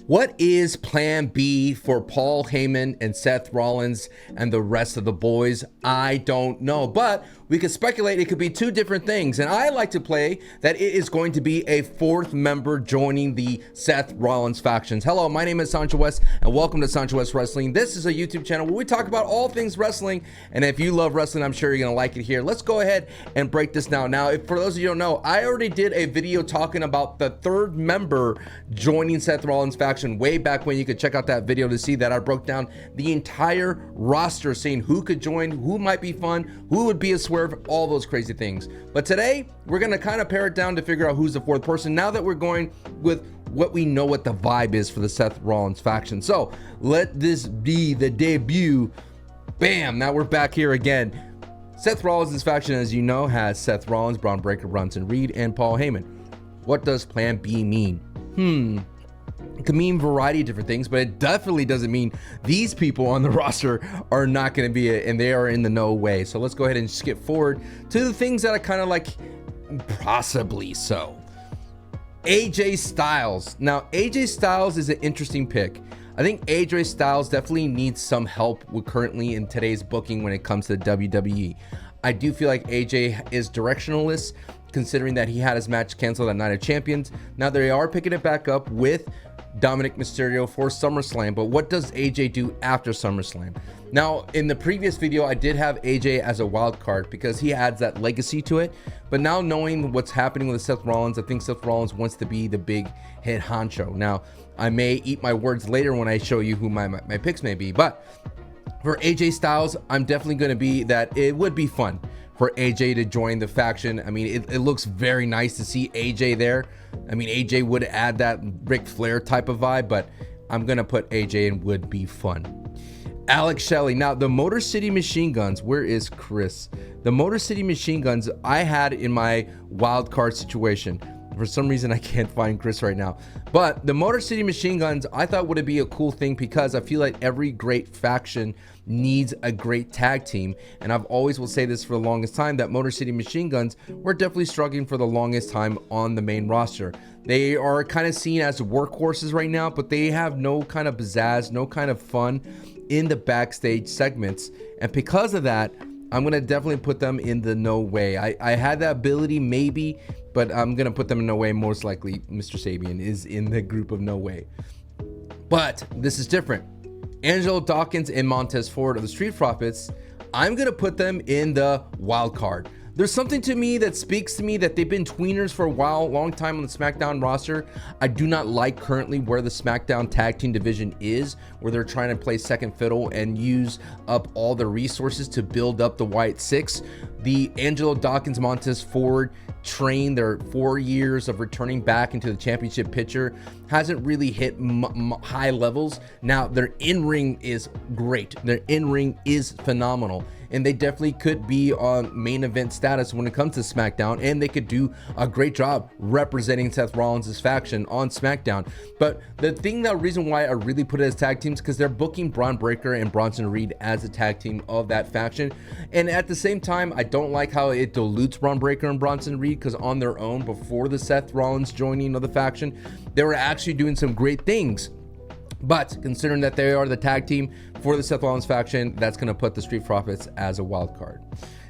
What is plan B for Paul Heyman and Seth Rollins and the rest of the boys? I don't know, but we could speculate it could be two different things. And I like to play that it is going to be a fourth member joining the Seth Rollins factions. Hello, my name is Sancho West and welcome to Sancho West Wrestling. This is a YouTube channel where we talk about all things wrestling. And if you love wrestling, I'm sure you're going to like it here. Let's go ahead and break this down. Now, if for those of you who don't know, I already did a video talking about the third member joining Seth Rollins faction way back when. You could check out that video to see that I broke down the entire roster, saying who could join, who might be fun, who would be a swerve, all those crazy things. But today we're going to kind of pare it down to figure out who's the fourth person now that we're going with what we know what the vibe is for the Seth Rollins faction. So let this be the debut. Bam, now we're back here again. Seth Rollins' faction, as you know, has Seth Rollins, Braun Breaker, Bronson Reed, and Paul Heyman. What does plan B mean? It could mean a variety of different things, but it definitely doesn't mean these people on the roster are not going to be it, and they are in the no way. So let's go ahead and skip forward to the things that are kind of like possibly so. AJ Styles. Now, AJ Styles is an interesting pick. I think AJ Styles definitely needs some help with currently in today's booking when it comes to WWE. I do feel like AJ is directionless, considering that he had his match canceled at Night of Champions. Now they are picking it back up with Dominic Mysterio for SummerSlam, but what does AJ do after SummerSlam? Now, in the previous video, I did have AJ as a wild card because he adds that legacy to it. But now knowing what's happening with Seth Rollins, I think Seth Rollins wants to be the big head honcho. Now, I may eat my words later when I show you who my picks may be, but for AJ Styles, I'm definitely going to be that it would be fun for AJ to join the faction. I mean, it looks very nice to see AJ there. I mean, AJ would add that Ric Flair type of vibe, but I'm going to put AJ and would be fun. Alex Shelley. Now, the Motor City Machine Guns. Where is Chris? The Motor City Machine Guns I had in my wild card situation. For some reason, I can't find Chris right now. But the Motor City Machine Guns, I thought would be a cool thing because I feel like every great faction needs a great tag team. And I've always will say this for the longest time, that Motor City Machine Guns were definitely struggling for the longest time on the main roster. They are kind of seen as workhorses right now, but they have no kind of pizzazz, no kind of fun in the backstage segments. And because of that, I'm going to definitely put them in the no way. I had that ability maybe, but I'm going to put them in no way. Most likely Mr. Sabian is in the group of no way. But this is different. Angelo Dawkins and Montez Ford of the Street Profits, I'm going to put them in the wild card. There's something to me that speaks to me that they've been tweeners for a while, long time on the SmackDown roster. I do not like currently where the SmackDown tag team division is, where they're trying to play second fiddle and use up all the resources to build up the White Six. The Angelo Dawkins, Montez Ford train, their 4 years of returning back into the championship picture hasn't really hit high levels. Now their in-ring is great. Their in-ring is phenomenal. And they definitely could be on main event status when it comes to SmackDown, and they could do a great job representing Seth Rollins' faction on SmackDown. But the reason why I really put it as tag teams, because they're booking Braun Breaker and Bronson Reed as a tag team of that faction. And at the same time, I don't like how it dilutes Braun Breaker and Bronson Reed, because on their own, before the Seth Rollins joining of the faction, they were actually doing some great things. But considering that they are the tag team for the Seth Rollins faction, that's going to put the Street Profits as a wild card.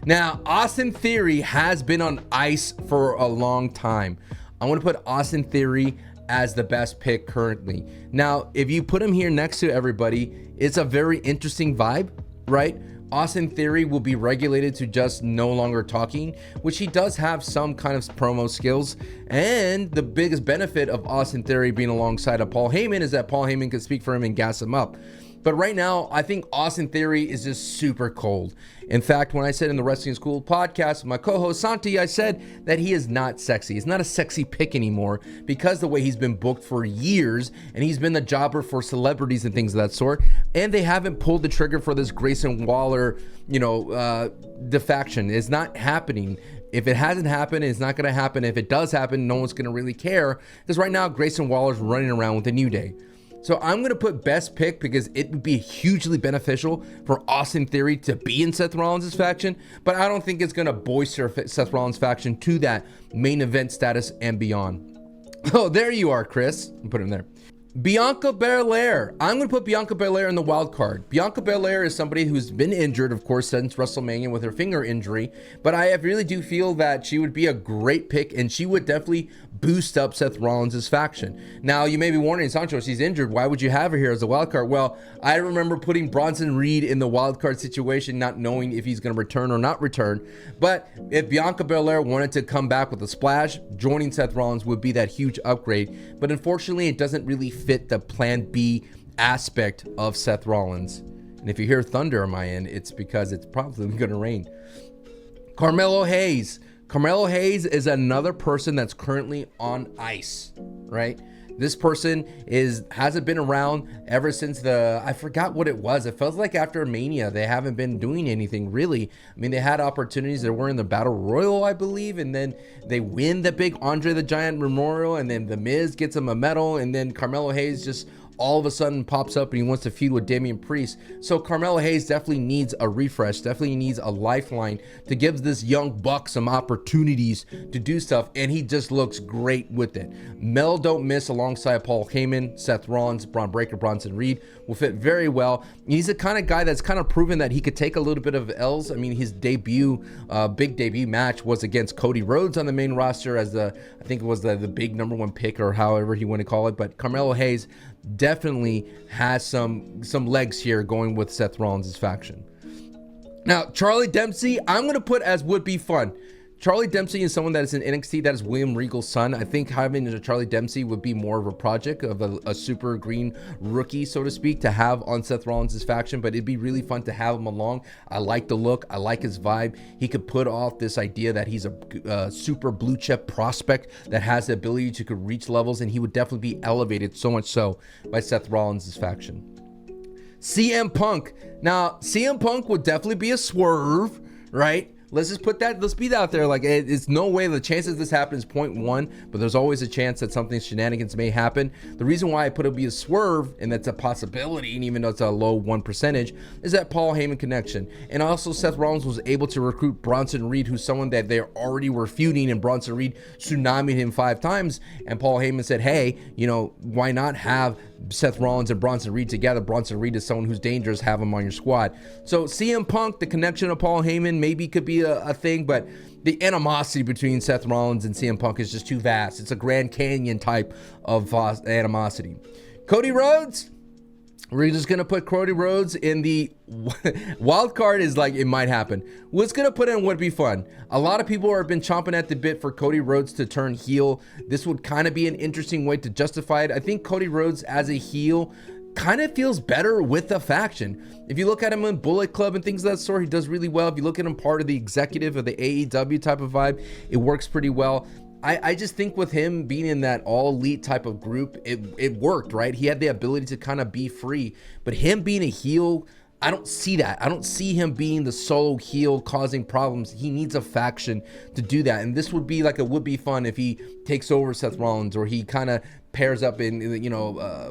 Now, Austin Theory has been on ice for a long time. I want to put Austin Theory as the best pick currently. Now, if you put him here next to everybody, it's a very interesting vibe, right? Austin Theory will be regulated to just no longer talking, which he does have some kind of promo skills. And the biggest benefit of Austin Theory being alongside of Paul Heyman is that Paul Heyman can speak for him and gas him up. But right now, I think Austin Theory is just super cold. In fact, when I said in the Wrestling School podcast with my co-host Santi, I said that he is not sexy. He's not a sexy pick anymore because the way he's been booked for years, and he's been the jobber for celebrities and things of that sort. And they haven't pulled the trigger for this Grayson Waller, defaction. It's not happening. If it hasn't happened, it's not going to happen. If it does happen, no one's going to really care, because right now Grayson Waller's running around with the New Day. So I'm going to put best pick because it would be hugely beneficial for Austin Theory to be in Seth Rollins' faction, but I don't think it's going to bolster Seth Rollins' faction to that main event status and beyond. Oh, there you are, Chris. Put him there. Bianca Belair. I'm going to put Bianca Belair in the wild card. Bianca Belair is somebody who's been injured, of course, since WrestleMania with her finger injury. But I really do feel that she would be a great pick, and she would definitely boost up Seth Rollins' faction. Now, you may be wondering, Sancho, she's injured. Why would you have her here as a wild card? Well, I remember putting Bronson Reed in the wild card situation, not knowing if he's going to return or not return. But if Bianca Belair wanted to come back with a splash, joining Seth Rollins would be that huge upgrade. But unfortunately, it doesn't really fit the plan B aspect of Seth Rollins. And if you hear thunder on my end, it's because it's probably going to rain. Carmelo Hayes. Carmelo Hayes is another person that's currently on ice, right? This person hasn't been around ever since I forgot what it was. It felt like after Mania, they haven't been doing anything really. I mean, they had opportunities. They were in the Battle Royal, I believe, and then they win the big Andre the Giant Memorial, and then The Miz gets him a medal, and then Carmelo Hayes just all of a sudden pops up and he wants to feud with Damian Priest. So Carmelo Hayes definitely needs a refresh, definitely needs a lifeline to give this young buck some opportunities to do stuff, and he just looks great with it. Mel Don't Miss alongside Paul Heyman, Seth Rollins, Braun Breaker, Bronson Reed will fit very well. He's the kind of guy that's kind of proven that he could take a little bit of L's. I mean, his big debut match was against Cody Rhodes on the main roster as I think it was the big number one pick, or however you want to call it. But Carmelo Hayes definitely has some legs here going with Seth Rollins' faction. Now, Charlie Dempsey, I'm going to put as would be fun. Charlie Dempsey is someone that is in NXT. That is William Regal's son. I think having a Charlie Dempsey would be more of a project of a super green rookie, so to speak, to have on Seth Rollins' faction, but it'd be really fun to have him along. I like the look. I like his vibe. He could put off this idea that he's a super blue chip prospect that has the ability to could reach levels, and he would definitely be elevated, so much so by Seth Rollins' faction. CM Punk. Now, CM Punk would definitely be a swerve, right? Let's just put that, let's be out there. Like, it's no way, the chances this happens 0.1, but there's always a chance that something shenanigans may happen. The reason why I put it be a swerve, and that's a possibility, and even though it's a low 1%, is that Paul Heyman connection. And also Seth Rollins was able to recruit Bronson Reed, who's someone that they already were feuding, and Bronson Reed tsunamied him 5 times. And Paul Heyman said, hey, why not have Seth Rollins and Bronson Reed together? Bronson Reed is someone who's dangerous, have him on your squad. So CM Punk, the connection of Paul Heyman maybe could be a thing, but the animosity between Seth Rollins and CM Punk is just too vast. It's a Grand Canyon type of animosity. Cody Rhodes, we're just going to put Cody Rhodes in the wild card. Is like, it might happen. What's going to put in would be fun. A lot of people have been chomping at the bit for Cody Rhodes to turn heel. This would kind of be an interesting way to justify it. I think Cody Rhodes as a heel kind of feels better with the faction. If you look at him in Bullet Club and things of that sort, he does really well. If you look at him part of the executive of the AEW type of vibe, it works pretty well. I just think with him being in that all elite type of group, it worked, right? He had the ability to kind of be free, but him being a heel, I don't see that. I don't see him being the solo heel causing problems. He needs a faction to do that. And this would be like, it would be fun if he takes over Seth Rollins, or he kind of pairs up in,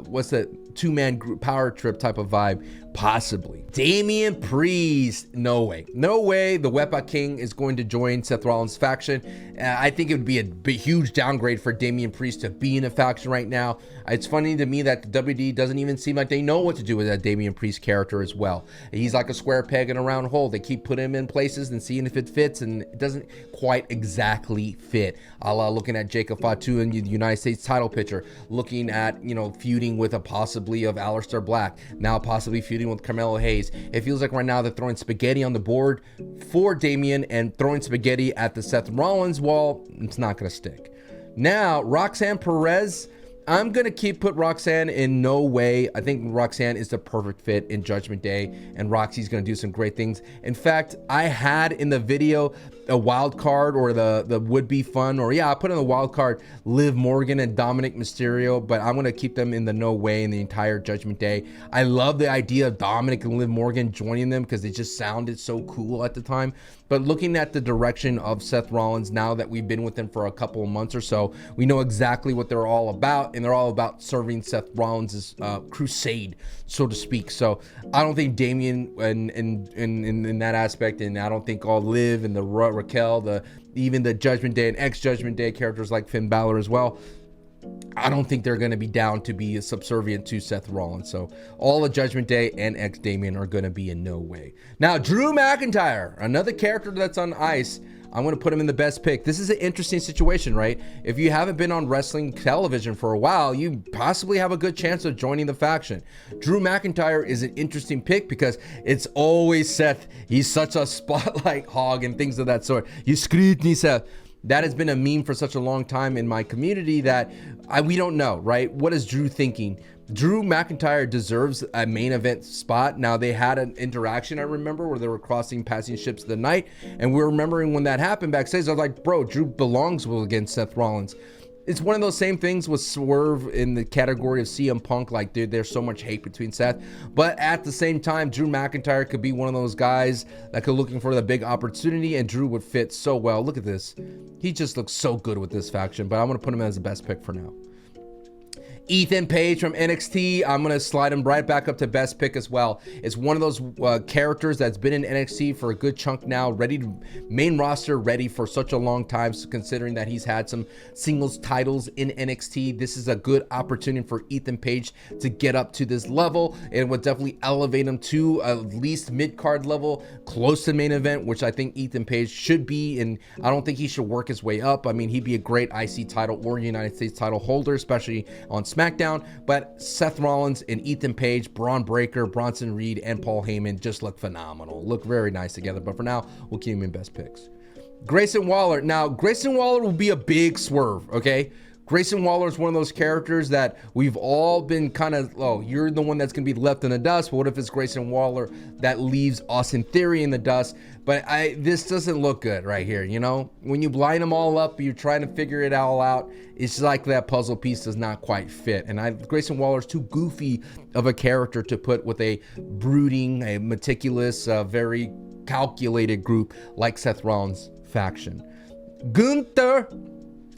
what's that, 2-man group power trip type of vibe, possibly. Damian Priest, no way. The Wepa King is going to join Seth Rollins' faction. I think it would be a huge downgrade for Damian Priest to be in a faction right now. It's funny to me that the WD doesn't even seem like they know what to do with that Damian Priest character as well. He's like a square peg in a round hole. They keep putting him in places and seeing if it fits, and it doesn't quite exactly fit. A la looking at Jacob Fatu in the United States title picture, looking at, feuding with a possibly of Aleister Black, now possibly feuding with Carmelo Hayes. It feels like right now they're throwing spaghetti on the board for Damian and throwing spaghetti at the Seth Rollins wall. It's not going to stick. Now, Roxanne Perez, I'm going to put Roxanne in no way. I think Roxanne is the perfect fit in Judgment Day, and Roxy's going to do some great things. In fact, I had in the video a wild card, or the would be fun, or I put in the wild card Liv Morgan and Dominic Mysterio, but I'm going to keep them in the no way in the entire Judgment Day. I love the idea of Dominic and Liv Morgan joining them because it just sounded so cool at the time. But looking at the direction of Seth Rollins, now that we've been with him for a couple of months or so, we know exactly what they're all about, and they're all about serving Seth Rollins' crusade, so to speak. So I don't think Damian in that aspect, and I don't think all Liv and the Raquel, even the Judgment Day and ex-Judgment Day characters like Finn Balor as well, I don't think they're going to be down to be subservient to Seth Rollins. So all of Judgment Day and Damian are going to be in no way. Now, Drew McIntyre, another character that's on ice. I'm going to put him in the best pick. This is an interesting situation, right? If you haven't been on wrestling television for a while, you possibly have a good chance of joining the faction. Drew McIntyre is an interesting pick because it's always Seth. He's such a spotlight hog and things of that sort. You screwed me, Seth. That has been a meme for such a long time in my community that we don't know, right? What is Drew thinking? Drew McIntyre deserves a main event spot. Now, they had an interaction, I remember, where they were passing ships the night. And we're remembering when that happened backstage. I was like, bro, Drew belongs against Seth Rollins. It's one of those same things with Swerve in the category of CM Punk. Like, dude, there's so much hate between Seth. But at the same time, Drew McIntyre could be one of those guys that could looking for the big opportunity, and Drew would fit so well. Look at this. He just looks so good with this faction, but I'm going to put him as the best pick for now. Ethan Page from NXT, I'm going to slide him right back up to best pick as well. It's one of those characters that's been in NXT for a good chunk now, ready to main roster, ready for such a long time, so considering that he's had some singles titles in NXT. This is a good opportunity for Ethan Page to get up to this level. It would definitely elevate him to at least mid-card level, close to main event, which I think Ethan Page should be, and I don't think he should work his way up. I mean, he'd be a great IC title or United States title holder, especially on SmackDown, but Seth Rollins and Ethan Page, Braun Breaker, Bronson Reed, and Paul Heyman just look phenomenal. Look very nice together, but for now, we'll keep them in best picks. Grayson Waller. Now, Grayson Waller will be a big swerve, okay? Grayson Waller is one of those characters that we've all been kind of, oh, you're the one that's going to be left in the dust. But what if it's Grayson Waller that leaves Austin Theory in the dust? But this doesn't look good right here, you know? When you line them all up, you're trying to figure it all out. It's like that puzzle piece does not quite fit. And Grayson Waller is too goofy of a character to put with a brooding, a meticulous, very calculated group like Seth Rollins' faction. Gunther,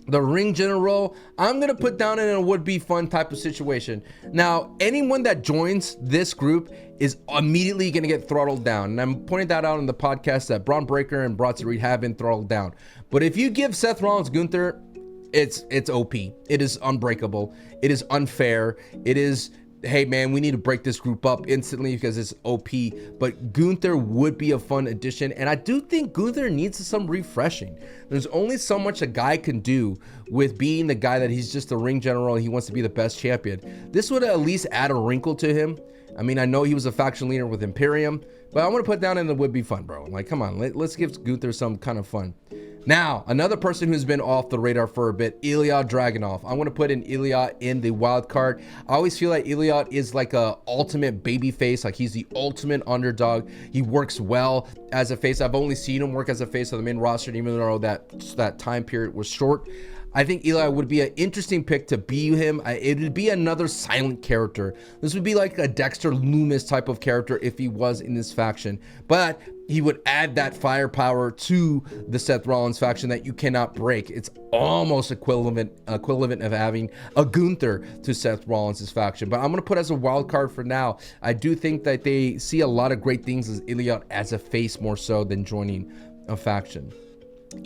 the ring general, I'm going to put down in a would-be fun type of situation. Now, anyone that joins this group is immediately going to get throttled down. And I'm pointing that out in the podcast that Braun Breaker and Bronson Reed have been throttled down. But if you give Seth Rollins Gunther, it's OP. It is unbreakable. It is unfair. It is, hey man, we need to break this group up instantly because it's OP. But Gunther would be a fun addition, and I do think Gunther needs some refreshing. There's only so much a guy can do with being the guy that he's just a ring general and he wants to be the best champion. This would at least add a wrinkle to him. I mean, I know he was a faction leader with Imperium, but I'm going to put down in the would be fun, bro. Like, come on, let's give Gunther some kind of fun. Now, another person who's been off the radar for a bit, Ilja Dragunov. I want to put in Ilja in the wild card. I always feel like Ilja is like a ultimate baby face. Like, he's the ultimate underdog. He works well as a face. I've only seen him work as a face on the main roster, even though that time period was short. I think Ilja would be an interesting pick to be him. It would be another silent character. This would be like a Dexter Lumis type of character if he was in this faction. But he would add that firepower to the Seth Rollins faction that you cannot break. It's almost equivalent of having a Gunther to Seth Rollins' faction. But I'm going to put as a wild card for now. I do think that they see a lot of great things as Ilja as a face more so than joining a faction.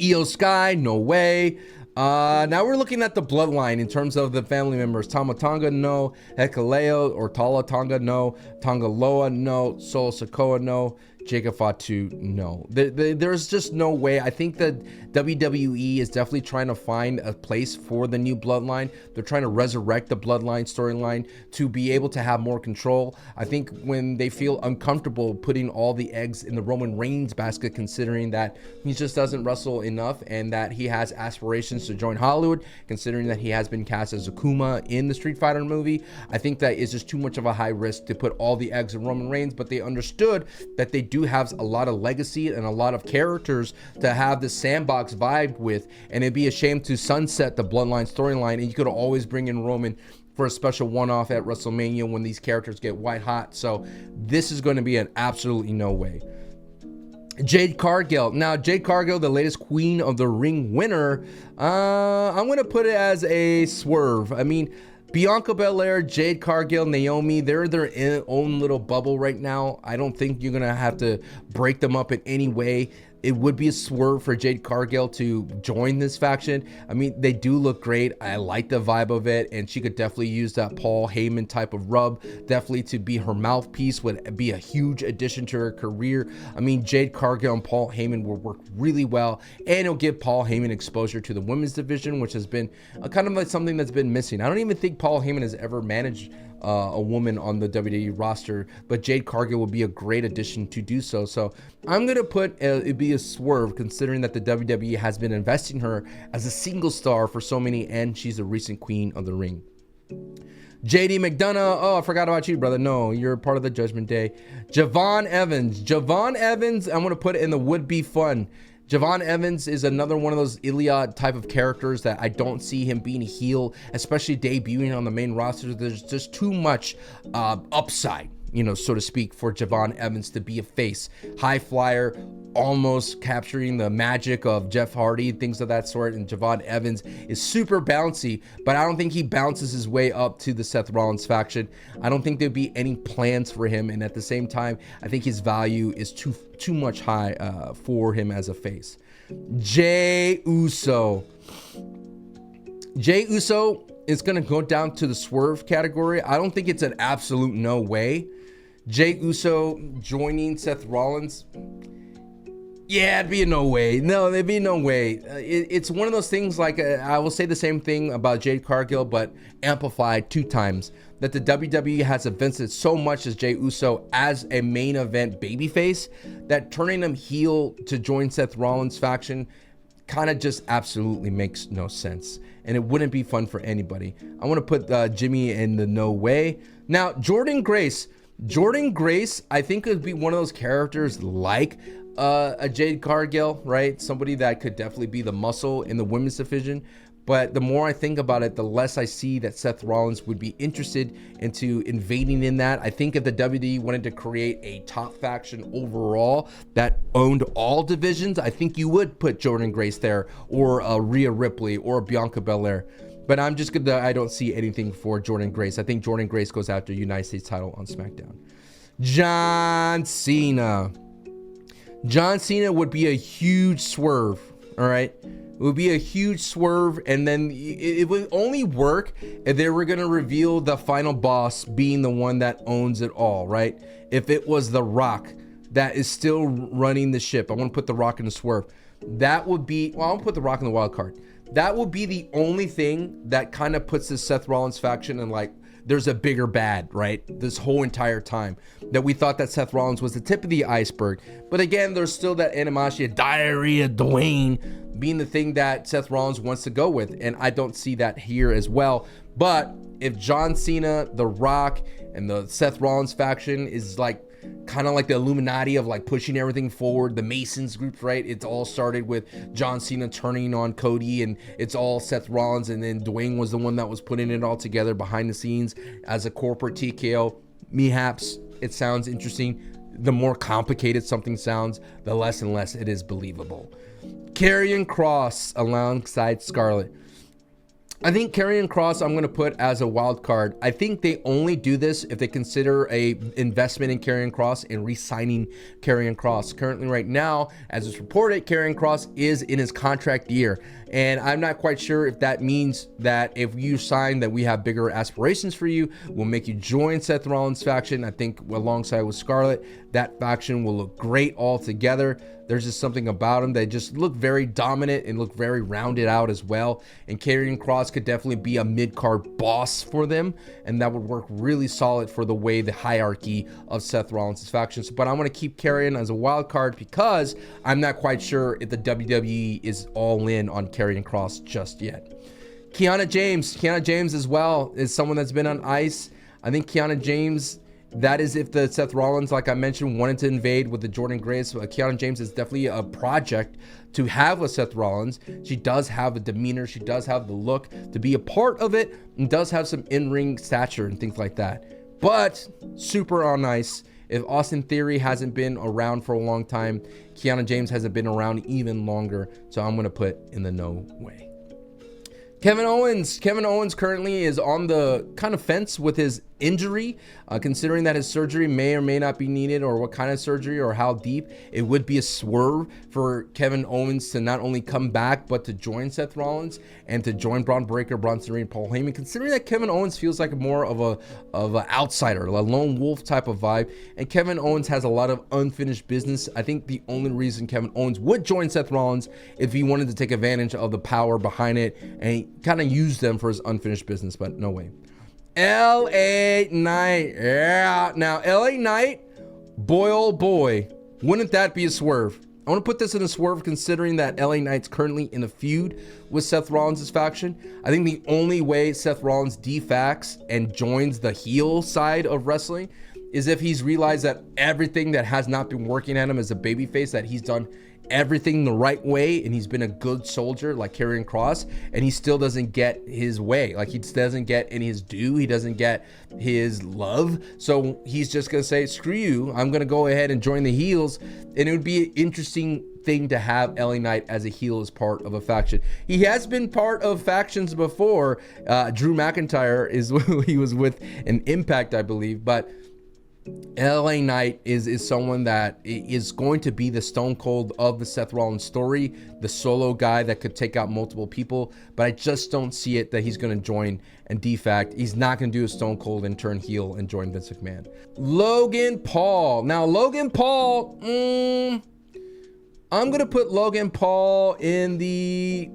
Io Sky, no way. Now we're looking at the bloodline in terms of the family members. Tama Tonga, no. Hekaleo or Tala Tonga, no. Tonga Loa, no. Sol Sokoa, no. Jacob Fatu, no. There's just no way. I think that WWE is definitely trying to find a place for the new bloodline. They're trying to resurrect the bloodline storyline to be able to have more control. I think when they feel uncomfortable putting all the eggs in the Roman Reigns basket, considering that he just doesn't wrestle enough and that he has aspirations to join Hollywood, considering that he has been cast as Akuma in the Street Fighter movie, I think that is just too much of a high risk to put all the eggs in Roman Reigns. But they understood that they do have a lot of legacy and a lot of characters to have the sandbox vibe with, and it'd be a shame to sunset the bloodline storyline, and you could always bring in Roman for a special one-off at WrestleMania when these characters get white hot. So this is going to be an absolutely no way. Jade Cargill. Now, Jade Cargill, the latest Queen of the Ring winner, I'm going to put it as a swerve. I mean, Bianca Belair, Jade Cargill, Naomi, they're their own little bubble right now. I don't think you're going to have to break them up in any way. it would be a swerve for Jade Cargill to join this faction. I mean, they do look great. I like the vibe of it, and she could definitely use that Paul Heyman type of rub. Definitely to be her mouthpiece would be a huge addition to her career. I mean, Jade Cargill and Paul Heyman will work really well, and it'll give Paul Heyman exposure to the women's division, which has been kind of like something that's been missing. I don't even think Paul Heyman has ever managed a woman on the WWE roster, but Jade Cargill will be a great addition to do so. So I'm gonna put it be a swerve, considering that the WWE has been investing her as a single star for so many, and she's a recent queen of the ring. JD McDonough, oh, I forgot about you, brother. No, you're part of the Judgment Day. Javon Evans, I'm gonna put it in the would be fun. Javon Evans is another one of those Ilja type of characters that I don't see him being a heel, especially debuting on the main roster. There's just too much upside, you know, so to speak, for Javon Evans to be a face. High flyer, almost capturing the magic of Jeff Hardy, things of that sort. And Javon Evans is super bouncy, but I don't think he bounces his way up to the Seth Rollins faction. I don't think there'd be any plans for him. And at the same time, I think his value is too much high for him as a face. Jey Uso is going to go down to the swerve category. I don't think it's an absolute no way. Jey Uso joining Seth Rollins, yeah, it'd be a no way. No, there'd be no way. It's one of those things, like I will say the same thing about Jade Cargill, but amplified 2 times. That the WWE has invested so much as Jey Uso as a main event babyface, that turning him heel to join Seth Rollins' faction kind of just absolutely makes no sense. And it wouldn't be fun for anybody. I want to put Jimmy in the no way. Now, Jordynne Grace, I think would be one of those characters like a Jade Cargill, right? Somebody that could definitely be the muscle in the women's division. But the more I think about it, the less I see that Seth Rollins would be interested into invading in that. I think if the WWE wanted to create a top faction overall that owned all divisions, I think you would put Jordynne Grace there, or Rhea Ripley, or Bianca Belair. But I don't see anything for Jordynne Grace. I think Jordynne Grace goes after United States title on SmackDown. John Cena would be a huge swerve, all right? It would be a huge swerve, and then it would only work if they were going to reveal the final boss being the one that owns it all, right? If it was The Rock that is still running the ship. I want to put The Rock in the swerve. That would be, well, I'll put The Rock in the wild card. That would be the only thing that kind of puts this Seth Rollins faction in, like, there's a bigger bad, right? This whole entire time that we thought that Seth Rollins was the tip of the iceberg. But again, there's still that animosity, diarrhea, Dwayne being the thing that Seth Rollins wants to go with. And I don't see that here as well. But if John Cena, The Rock, and the Seth Rollins faction is like kind of like the Illuminati of like pushing everything forward, the Masons group, right? It's all started with John Cena turning on Cody, and it's all Seth Rollins, and then Dwayne was the one that was putting it all together behind the scenes as a corporate TKO. Perhaps it sounds interesting. The more complicated something sounds, the less and less it is believable. Karrion Kross alongside Scarlett. I think Karrion Kross I'm going to put as a wild card. I think they only do this if they consider a investment in Karrion Kross and re-signing Karrion Kross. Currently right now, as it's reported, Karrion Kross is in his contract year. And I'm not quite sure if that means that if you sign that we have bigger aspirations for you, we'll make you join Seth Rollins' faction. I think alongside with Scarlett, that faction will look great all together. There's just something about them that just look very dominant and look very rounded out as well. And Karrion Kross could definitely be a mid-card boss for them, and that would work really solid for the way the hierarchy of Seth Rollins' factions. But I'm going to keep Karrion as a wild card because I'm not quite sure if the WWE is all in on Karrion Kross just yet. Kiana James as well is someone that's been on ice. I think Kiana James, that is if the Seth Rollins, like I mentioned, wanted to invade with the Jordynne Grace. Kiana James is definitely a project to have with Seth Rollins. She does have a demeanor. She does have the look to be a part of it, and does have some in-ring stature and things like that. But super on ice. If Austin Theory hasn't been around for a long time, Kiana James hasn't been around even longer. So I'm going to put in the no way. Kevin Owens currently is on the kind of fence with his injury, considering that his surgery may or may not be needed, or what kind of surgery or how deep. It would be a swerve for Kevin Owens to not only come back, but to join Seth Rollins and to join Braun Breaker, Bronson Reed, Paul Heyman, considering that Kevin Owens feels like more of an outsider, a lone wolf type of vibe. And Kevin Owens has a lot of unfinished business. I think the only reason Kevin Owens would join Seth Rollins if he wanted to take advantage of the power behind it and kind of use them for his unfinished business, but no way. LA Knight. Yeah. Now, LA Knight, boy, oh boy, wouldn't that be a swerve? I want to put this in a swerve considering that LA Knight's currently in a feud with Seth Rollins' faction. I think the only way Seth Rollins defacts and joins the heel side of wrestling is if he's realized that everything that has not been working at him as a babyface, that he's done everything the right way and he's been a good soldier like Karrion Kross, and he still doesn't get his way. Like, he doesn't get any his due, he doesn't get his love, so he's just gonna say, screw you, I'm gonna go ahead and join the heels. And it would be an interesting thing to have LA Knight as a heel as part of a faction. He has been part of factions before. Drew McIntyre is he was with an Impact, I believe, but LA Knight is someone that is going to be the Stone Cold of the Seth Rollins story, the solo guy that could take out multiple people, but I just don't see it that he's going to join and defact. He's not going to do a Stone Cold and turn heel and join Vince McMahon. Logan Paul. Now, Logan Paul, I'm going to put Logan Paul in the...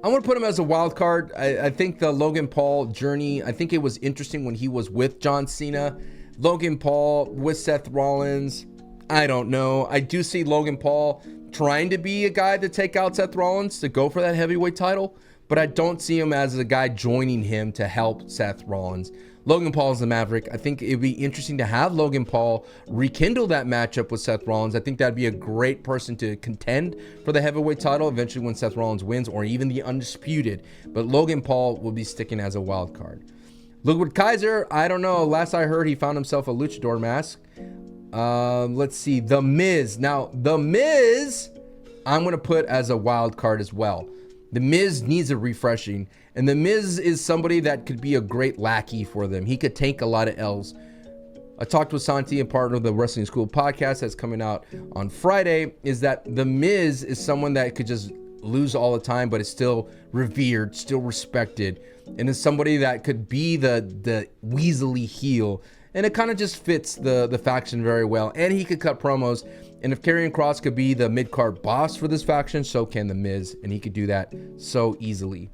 I'm going to put him as a wild card. I think the Logan Paul journey, I think it was interesting when he was with John Cena. Logan Paul with Seth Rollins, I don't know. I do see Logan Paul trying to be a guy to take out Seth Rollins to go for that heavyweight title, but I don't see him as a guy joining him to help Seth Rollins. Logan Paul is the Maverick. I think it'd be interesting to have Logan Paul rekindle that matchup with Seth Rollins. I think that'd be a great person to contend for the heavyweight title eventually when Seth Rollins wins, or even the undisputed. But Logan Paul will be sticking as a wild card. Ludwig Kaiser, I don't know. Last I heard, he found himself a luchador mask. Let's see. The Miz. Now, The Miz, I'm going to put as a wild card as well. The Miz needs a refreshing. And The Miz is somebody that could be a great lackey for them. He could take a lot of L's. I talked with Santi, and part of the Wrestling School podcast that's coming out on Friday, is that The Miz is someone that could just lose all the time, but is still revered, still respected, and is somebody that could be the weaselly heel. And it kind of just fits the faction very well. And he could cut promos. And if Karrion Kross could be the mid-card boss for this faction, so can The Miz. And he could do that so easily.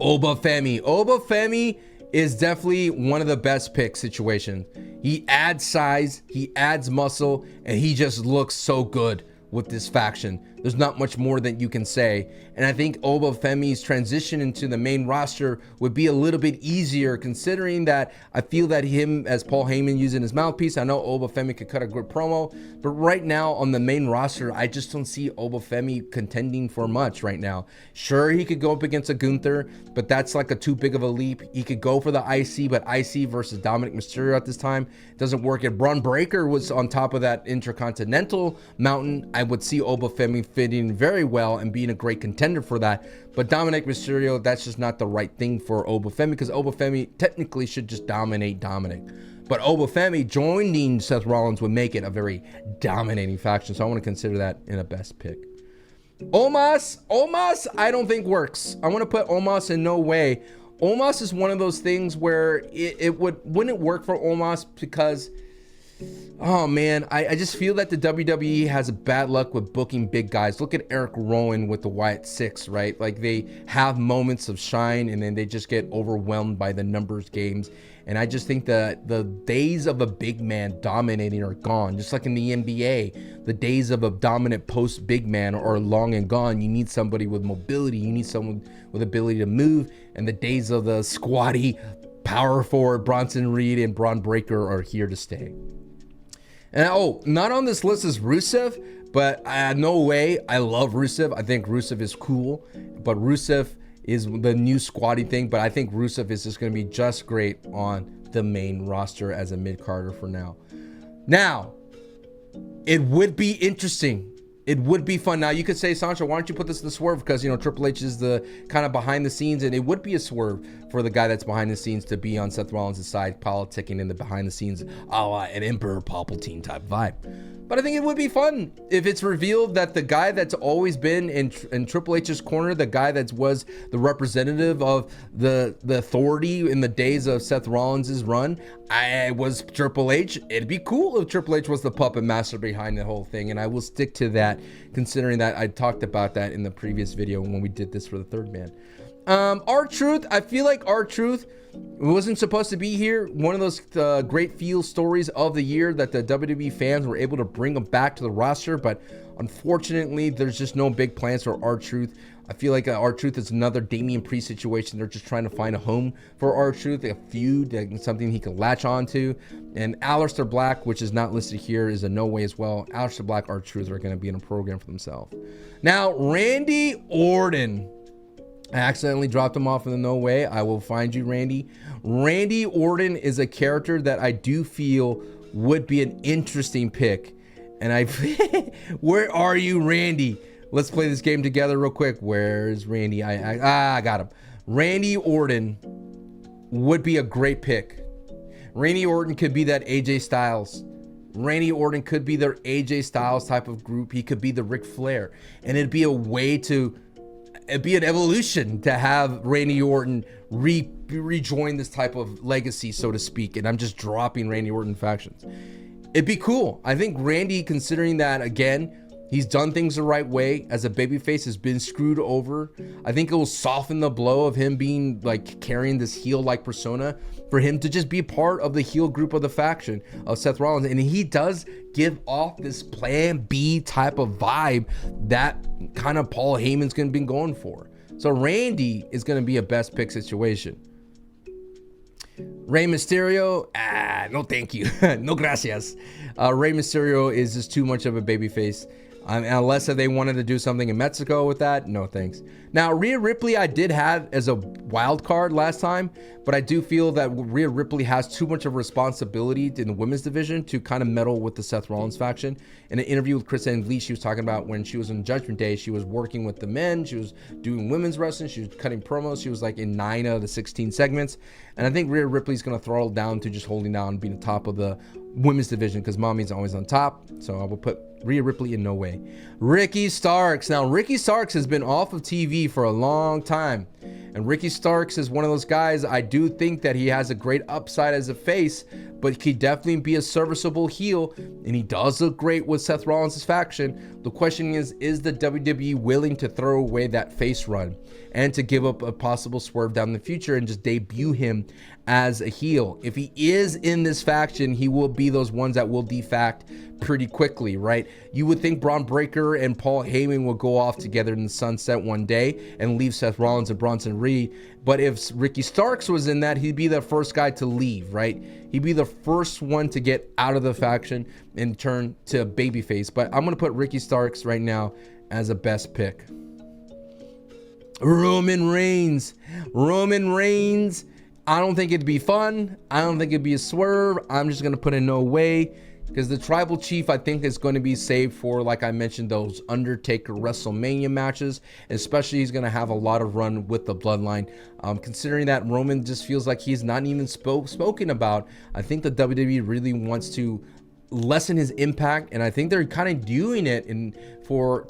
Oba Femi. Oba Femi is definitely one of the best pick situations. He adds size, he adds muscle, and he just looks so good with this faction. There's not much more that you can say. And I think Oba Femi's transition into the main roster would be a little bit easier, considering that I feel that him as Paul Heyman using his mouthpiece, I know Oba Femi could cut a good promo, but right now on the main roster, I just don't see Oba Femi contending for much right now. Sure, he could go up against a Gunther, but that's like a too big of a leap. He could go for the IC, but IC versus Dominic Mysterio at this time doesn't work. If Braun Breaker was on top of that Intercontinental mountain, I would see Oba Femi fitting very well and being a great contender for that. But Dominic Mysterio, that's just not the right thing for Oba Femi, because Oba Femi technically should just dominate Dominic. But Oba Femi joining Seth Rollins would make it a very dominating faction. So I want to consider that in a best pick. Omos, I don't think works. I want to put Omos in no way. Omos is one of those things where it wouldn't work for Omos because, oh man, I just feel that the WWE has a bad luck with booking big guys. Look at Eric Rowan with the Wyatt Six, right? Like, they have moments of shine and then they just get overwhelmed by the numbers games. And I just think that the days of a big man dominating are gone. Just like in the NBA, the days of a dominant post big man are long and gone. You need somebody with mobility. You need someone with ability to move. And the days of the squatty power forward Bronson Reed and Braun Breaker are here to stay. And not on this list is Rusev, but no way. I love Rusev. I think Rusev is cool, but Rusev is the new squatty thing. But I think Rusev is just going to be just great on the main roster as a mid-carder for now. Now, it would be interesting It would be fun. Now you could say, Sancho, why don't you put this in the swerve? Because, you know, Triple H is the kind of behind the scenes, and it would be a swerve for the guy that's behind the scenes to be on Seth Rollins' side, politicking in the behind the scenes, a la an Emperor Palpatine type vibe. But I think it would be fun if it's revealed that the guy that's always been in Triple H's corner, the guy that was the representative of the authority in the days of Seth Rollins' run, I was Triple H. It'd be cool if Triple H was the puppet master behind the whole thing, and I will stick to that, considering that I talked about that in the previous video when we did this for the third man. R-Truth, I feel like R-Truth wasn't supposed to be here. One of those great feel stories of the year that the WWE fans were able to bring him back to the roster, but unfortunately, there's just no big plans for R-Truth. I feel like R-Truth is another Damian Priest situation. They're just trying to find a home for R-Truth, a feud, something he can latch on to. And Aleister Black, which is not listed here, is a no way as well. Aleister Black, R-Truth are going to be in a program for themselves. Now, Randy Orton. I accidentally dropped him off in the no way. I will find you, Randy. Randy Orton is a character that I do feel would be an interesting pick. And where are you, Randy? Let's play this game together real quick. Where's Randy? I got him. Randy Orton would be a great pick. Randy Orton could be that AJ Styles. Randy Orton could be their AJ Styles type of group. He could be the Ric Flair. And it'd be a way to... It'd be an evolution to have Randy Orton rejoin this type of legacy, so to speak. And I'm just dropping Randy Orton factions. It'd be cool. I think Randy, considering that, again, he's done things the right way as a babyface, has been screwed over. I think it will soften the blow of him being like carrying this heel-like persona for him to just be part of the heel group of the faction of Seth Rollins. And he does give off this plan B type of vibe that kind of Paul Heyman's going to be going for. So Randy is going to be a best pick situation. Rey Mysterio, no thank you. No gracias. Rey Mysterio is just too much of a babyface. Unless they wanted to do something in Mexico with that, no thanks. Now, Rhea Ripley I did have as a wild card last time, but I do feel that Rhea Ripley has too much of a responsibility in the women's division to kind of meddle with the Seth Rollins faction. In an interview with Chris Angeli, she was talking about when she was in Judgment Day, she was working with the men, she was doing women's wrestling, she was cutting promos, she was like in 9 of the 16 segments. And I think Rhea Ripley's going to throttle down to just holding down and being the top of the women's division because mommy's always on top. So I will put Rhea Ripley in no way. Ricky Starks. Now, Ricky Starks has been off of TV for a long time. And Ricky Starks is one of those guys, I do think that he has a great upside as a face, but he could definitely be a serviceable heel, and he does look great with Seth Rollins' faction. The question is the WWE willing to throw away that face run and to give up a possible swerve down the future and just debut him as a heel? If he is in this faction, he will be those ones that will defact pretty quickly, right? You would think Braun Breaker and Paul Heyman will go off together in the sunset one day and leave Seth Rollins and Bronson Reed. But if Ricky Starks was in that, he'd be the first guy to leave, right? He'd be the first one to get out of the faction and turn to babyface. But I'm going to put Ricky Starks right now as a best pick. Roman Reigns. Roman Reigns. I don't think it'd be fun. I don't think it'd be a swerve. I'm just going to put in no way. Because the Tribal Chief, I think, is going to be saved for, like I mentioned, those Undertaker WrestleMania matches. Especially, he's going to have a lot of run with the Bloodline. Considering that Roman just feels like he's not even spoken about, I think the WWE really wants to lessen his impact, and I think they're kind of doing it for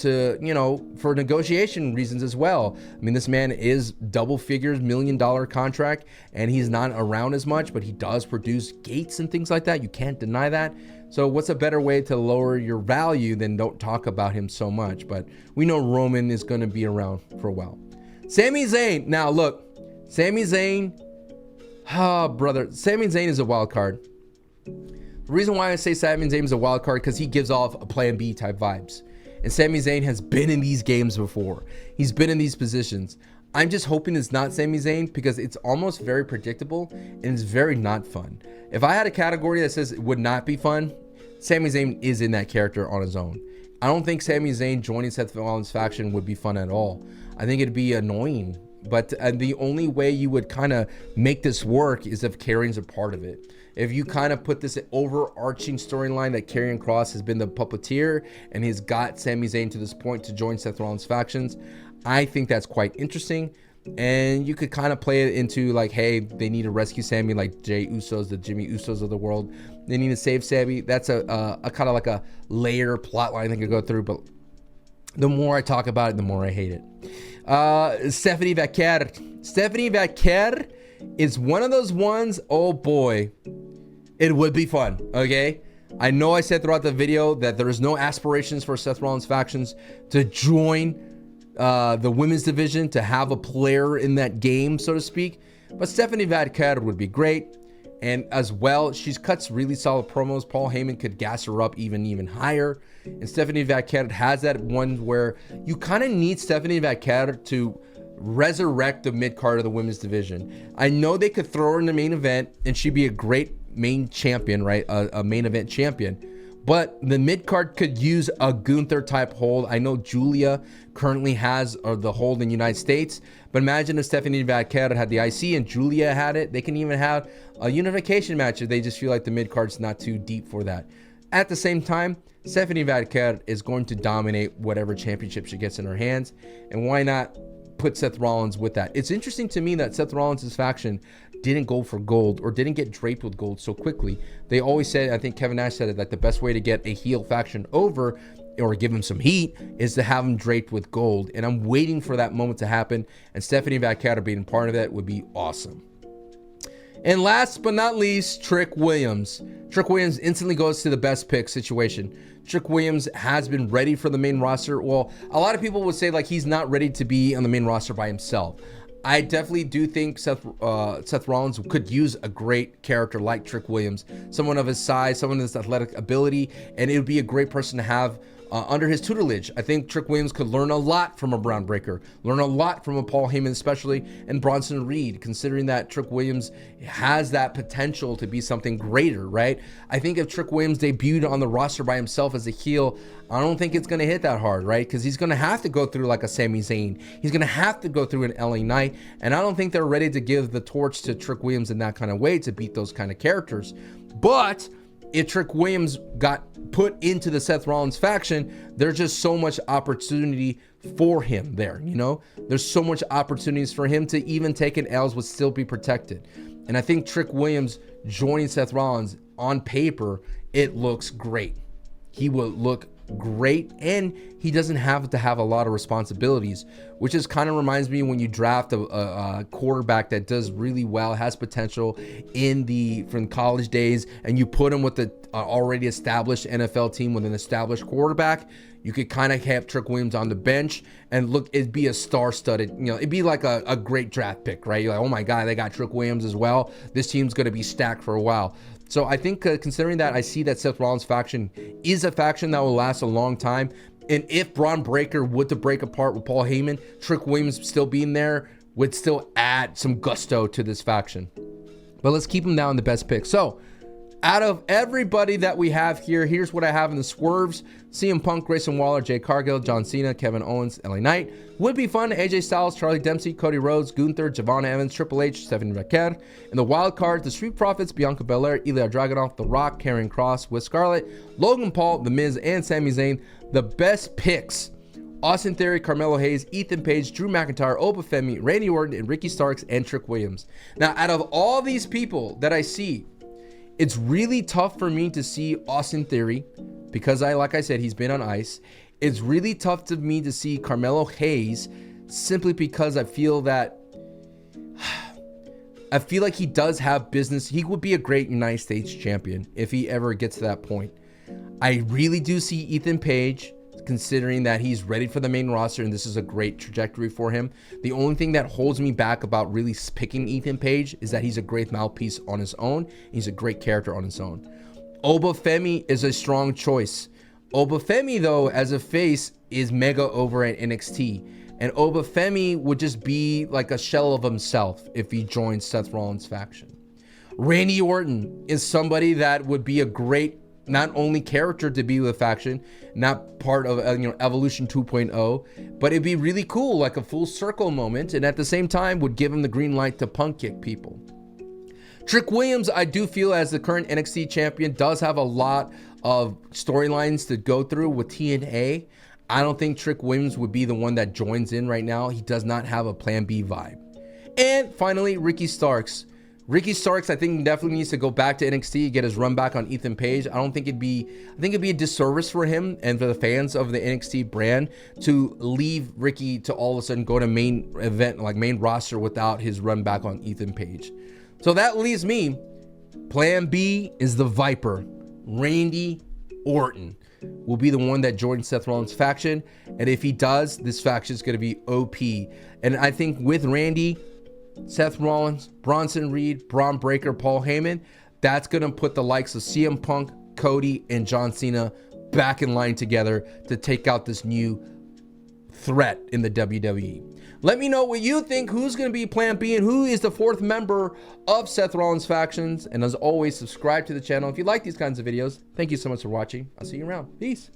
negotiation reasons as well. I mean, this man is double figures, $1 million contract, and he's not around as much, but he does produce gates and things like that. You can't deny that. So what's a better way to lower your value than don't talk about him so much? But we know Roman is going to be around for a while. Sami Zayn. Now look, Sami Zayn, Sami Zayn is a wild card. The reason why I say Sami Zayn is a wild card because he gives off a plan B type vibes. And Sami Zayn has been in these games before. He's been in these positions. I'm just hoping it's not Sami Zayn because it's almost very predictable and it's very not fun. If I had a category that says it would not be fun, Sami Zayn is in that character on his own. I don't think Sami Zayn joining Seth Rollins' faction would be fun at all. I think it'd be annoying But the only way you would kind of make this work is if Karrion's a part of it. If you kind of put this overarching storyline that Karrion Kross has been the puppeteer and he's got Sami Zayn to this point to join Seth Rollins factions, I think that's quite interesting. And you could kind of play it into like, hey, they need to rescue Sami, like Jey Usos, the Jimmy Usos of the world. They need to save Sami. That's a kind of like a layer plot line they could go through. But the more I talk about it, the more I hate it. Stephanie Vaquer. Stephanie Vaquer is one of those ones, oh boy, it would be fun, okay? I know I said throughout the video that there is no aspirations for Seth Rollins factions to join the women's division, to have a player in that game, so to speak. But Stephanie Vaquer would be great. And as well, she cuts really solid promos. Paul Heyman could gas her up even higher. And Stephanie Vaquer has that one where you kind of need Stephanie Vaquer to resurrect the mid-card of the women's division. I know they could throw her in the main event and she'd be a great main champion, right? A main event champion. But the mid-card could use a Gunther type hold. I know Julia currently has the hold in the United States, but imagine if Stephanie Vaquer had the IC and Julia had it. They can even have a unification match if they just feel like the mid-card's not too deep for that. At the same time, Stephanie Vaquer is going to dominate whatever championship she gets in her hands, and why not put Seth Rollins with that? It's interesting to me that Seth Rollins' faction didn't go for gold or didn't get draped with gold so quickly. They always said, I think Kevin Nash said it, like the best way to get a heel faction over or give him some heat is to have him draped with gold. And I'm waiting for that moment to happen. And Stephanie Vaquer being part of that would be awesome. And last but not least, Trick Williams. Trick Williams instantly goes to the best pick situation. Trick Williams has been ready for the main roster. Well, a lot of people would say like he's not ready to be on the main roster by himself. I definitely do think Seth Rollins could use a great character like Trick Williams, someone of his size, someone of his athletic ability, and it would be a great person to have under his tutelage. I think Trick Williams could learn a lot from a Braun Breaker, learn a lot from a Paul Heyman especially, and Bronson Reed, considering that Trick Williams has that potential to be something greater, right? I think if Trick Williams debuted on the roster by himself as a heel, I don't think it's going to hit that hard, right? Because he's going to have to go through like a Sami Zayn. He's going to have to go through an LA Knight, and I don't think they're ready to give the torch to Trick Williams in that kind of way to beat those kind of characters. But if Trick Williams got put into the Seth Rollins faction, there's just so much opportunity for him there, you know? There's so much opportunities for him to even take an L's would still be protected. And I think Trick Williams joining Seth Rollins on paper, it looks great. He will look great, and he doesn't have to have a lot of responsibilities, which is kind of reminds me when you draft a quarterback that does really well, has potential from college days, and you put him with the already established NFL team with an established quarterback. You could kind of have Trick Williams on the bench and look, it'd be a star-studded, you know, it'd be like a great draft pick, right? You're like, oh my God, they got Trick Williams as well. This team's going to be stacked for a while. So I think considering that, I see that Seth Rollins faction is a faction that will last a long time. And if Braun Breaker would to break apart with Paul Heyman, Trick Williams still being there would still add some gusto to this faction. But let's keep him down the best pick. So out of everybody that we have here, here's what I have in the swerves. CM Punk, Grayson Waller, Jade Cargill, John Cena, Kevin Owens, LA Knight. Would be fun, AJ Styles, Charlie Dempsey, Cody Rhodes, Gunther, Javon Evans, Triple H, Stephanie Vaquer. In the wild card, the Street Profits, Bianca Belair, Ilja Dragunov, The Rock, Karrion Kross with Scarlett, Logan Paul, The Miz, and Sami Zayn. The best picks: Austin Theory, Carmelo Hayes, Ethan Page, Drew McIntyre, Oba Femi, Randy Orton, and Ricky Starks, and Trick Williams. Now, out of all these people that I see, it's really tough for me to see Austin Theory because like I said, he's been on ice. It's really tough to me to see Carmelo Hayes simply because I feel like he does have business. He would be a great United States champion if he ever gets to that point. I really do see Ethan Page, considering that he's ready for the main roster and this is a great trajectory for him. The only thing that holds me back about really picking Ethan Page is that he's a great mouthpiece on his own. He's a great character on his own. Oba Femi is a strong choice. Oba Femi, though, as a face, is mega over at NXT. And Oba Femi would just be like a shell of himself if he joined Seth Rollins' faction. Randy Orton is somebody that would be a great not only character to be with a faction, not part of Evolution 2.0, but it'd be really cool, like a full circle moment, and at the same time would give him the green light to punk kick people. Trick Williams, I do feel, as the current NXT champion, does have a lot of storylines to go through with TNA. I don't think Trick Williams would be the one that joins in right now. He does not have a Plan B vibe. And finally, Ricky Starks. Ricky Starks, I think, definitely needs to go back to NXT, get his run back on Ethan Page. I think it'd be a disservice for him and for the fans of the NXT brand to leave Ricky to all of a sudden go to main event, like main roster, without his run back on Ethan Page. So that leaves me. Plan B is the Viper. Randy Orton will be the one that joins Seth Rollins' faction. And if he does, this faction is going to be OP. And I think with Randy, Seth Rollins, Bronson Reed, Braun Breaker, Paul Heyman, that's going to put the likes of CM Punk, Cody, and John Cena back in line together to take out this new threat in the WWE. Let me know what you think. Who's going to be Plan B and who is the fourth member of Seth Rollins' factions? And as always, subscribe to the channel if you like these kinds of videos. Thank you so much for watching. I'll see you around. Peace.